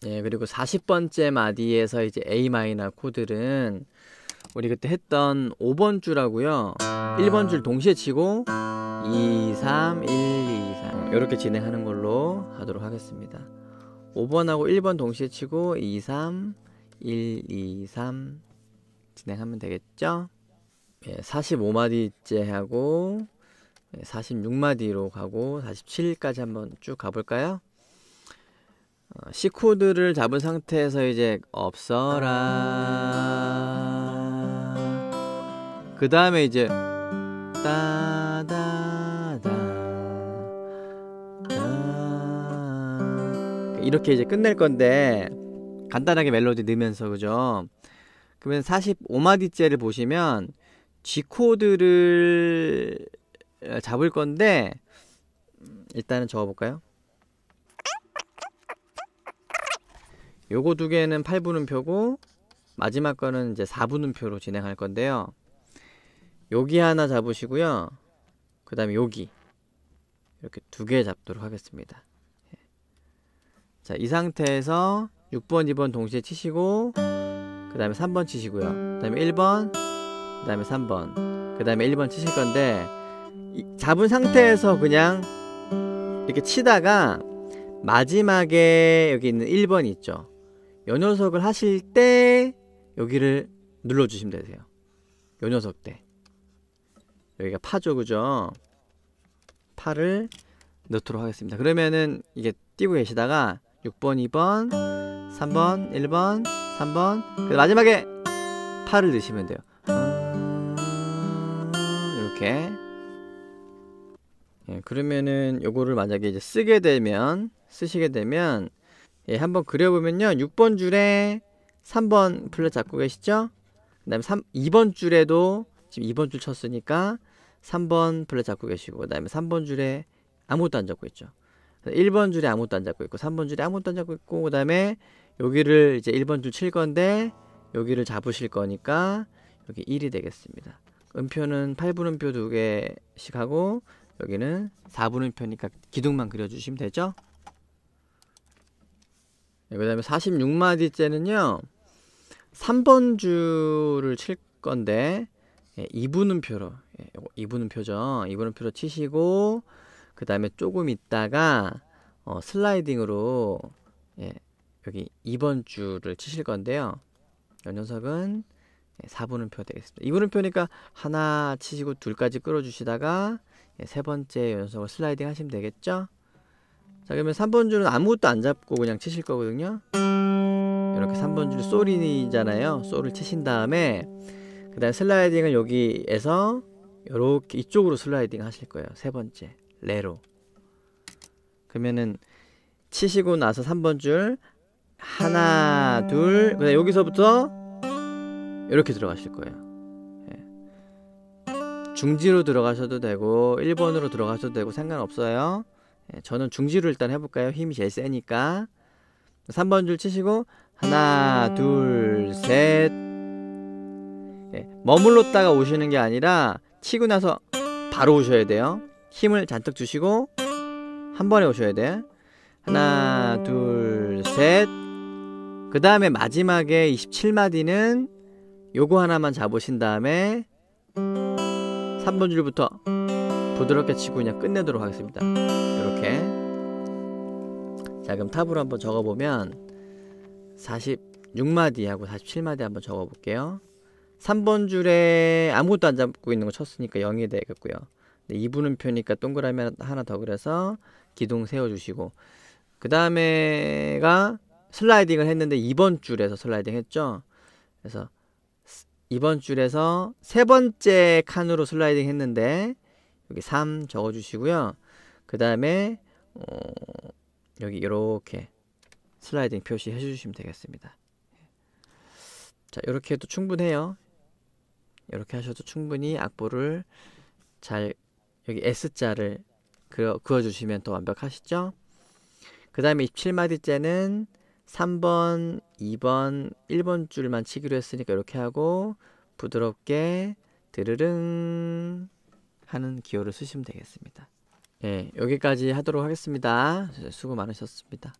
예, 그리고 40번째 마디에서 이제 A 마이너 코드는 우리 그때 했던 5번 줄하고요. 1번 줄 동시에 치고 2, 3, 1, 2, 3 이렇게 진행하는 걸로 하도록 하겠습니다. 5번하고 1번 동시에 치고 2, 3, 1, 2, 3 진행하면 되겠죠? 예, 45마디째 하고 46마디로 가고 47까지 한번 쭉 가볼까요? C 코드를 잡은 상태에서 이제 없어라. 그 다음에 이제 따다다 이렇게 이제 끝낼 건데 간단하게 멜로디 넣으면서 그죠? 그러면 45마디째를 보시면 G 코드를 잡을 건데 일단은 적어볼까요? 요거 두 개는 8분음표고 마지막 거는 이제 4분음표로 진행할 건데요. 여기 하나 잡으시고요. 그 다음에 여기 이렇게 두 개 잡도록 하겠습니다. 자, 이 상태에서 6번, 2번 동시에 치시고 그 다음에 3번 치시고요. 그 다음에 1번, 그 다음에 3번, 그 다음에 1번 치실 건데 잡은 상태에서 그냥 이렇게 치다가 마지막에 여기 있는 1번이 있죠. 요 녀석을 하실 때 여기를 눌러주시면 되세요. 요 녀석 때 여기가 파죠, 그죠? 파를 넣도록 하겠습니다. 그러면은 이게 띄고 계시다가 6번, 2번, 3번, 1번, 3번 마지막에 파를 넣으시면 돼요. 이렇게. 예, 그러면은 요거를 만약에 이제 쓰시게 되면 예, 한번 그려보면요. 6번 줄에 3번 플랫 잡고 계시죠? 그 다음에 2번 줄에도 지금 2번 줄 쳤으니까 3번 플랫 잡고 계시고 그 다음에 3번 줄에 아무것도 안 잡고 있죠. 1번 줄에 아무것도 안 잡고 있고 3번 줄에 아무것도 안 잡고 있고 그 다음에 여기를 이제 1번 줄 칠 건데 여기를 잡으실 거니까 여기 1이 되겠습니다. 음표는 8분음표 2개씩 하고 여기는 4분음표니까 기둥만 그려주시면 되죠. 그 다음에 46마디째는요 3번 줄을 칠 건데 2분음표로 2분음표죠. 2분음표로 치시고 그 다음에 조금 있다가 슬라이딩으로 여기 2번 줄을 치실 건데요. 이 녀석은 4분음표 되겠습니다. 2분음표니까 하나 치시고 둘까지 끌어주시다가 세 번째 이 녀석을 슬라이딩 하시면 되겠죠. 자, 그러면 3번 줄은 아무것도 안 잡고 그냥 치실 거거든요. 이렇게 3번 줄 솔이잖아요. 솔을 치신 다음에 그 다음에 슬라이딩을 여기에서 이렇게 이쪽으로 슬라이딩 하실 거예요. 세 번째 레로. 그러면은 치시고 나서 3번 줄 하나 둘 그다음 여기서부터 이렇게 들어가실 거예요. 중지로 들어가셔도 되고 1번으로 들어가셔도 되고 상관없어요. 저는 중지로 일단 해볼까요? 힘이 제일 세니까 3번 줄 치시고 하나 둘 셋 머물렀다가 오시는 게 아니라 치고 나서 바로 오셔야 돼요. 힘을 잔뜩 주시고 한 번에 오셔야 돼. 하나 둘 셋 그 다음에 마지막에 27마디는 요거 하나만 잡으신 다음에 3번 줄부터 부드럽게 치고 그냥 끝내도록 하겠습니다. 이렇게. 자, 그럼 탑으로 한번 적어보면 46마디하고 47마디 한번 적어볼게요. 3번 줄에 아무것도 안 잡고 있는 거 쳤으니까 0이 되겠고요. 2분음표니까 동그라미 하나 더 그려서 기둥 세워주시고 그 다음에가 슬라이딩을 했는데 2번 줄에서 슬라이딩 했죠. 그래서 2번 줄에서 세 번째 칸으로 슬라이딩 했는데 여기 3 적어주시고요. 그 다음에 여기 이렇게 슬라이딩 표시해 주시면 되겠습니다. 자, 이렇게 해도 충분해요. 이렇게 하셔도 충분히 악보를 잘 여기 S자를 그어주시면 더 완벽하시죠? 그 다음에 27마디째는 3번, 2번, 1번 줄만 치기로 했으니까 이렇게 하고 부드럽게 드르릉 하는 기호를 쓰시면 되겠습니다. 예, 여기까지 하도록 하겠습니다. 수고 많으셨습니다.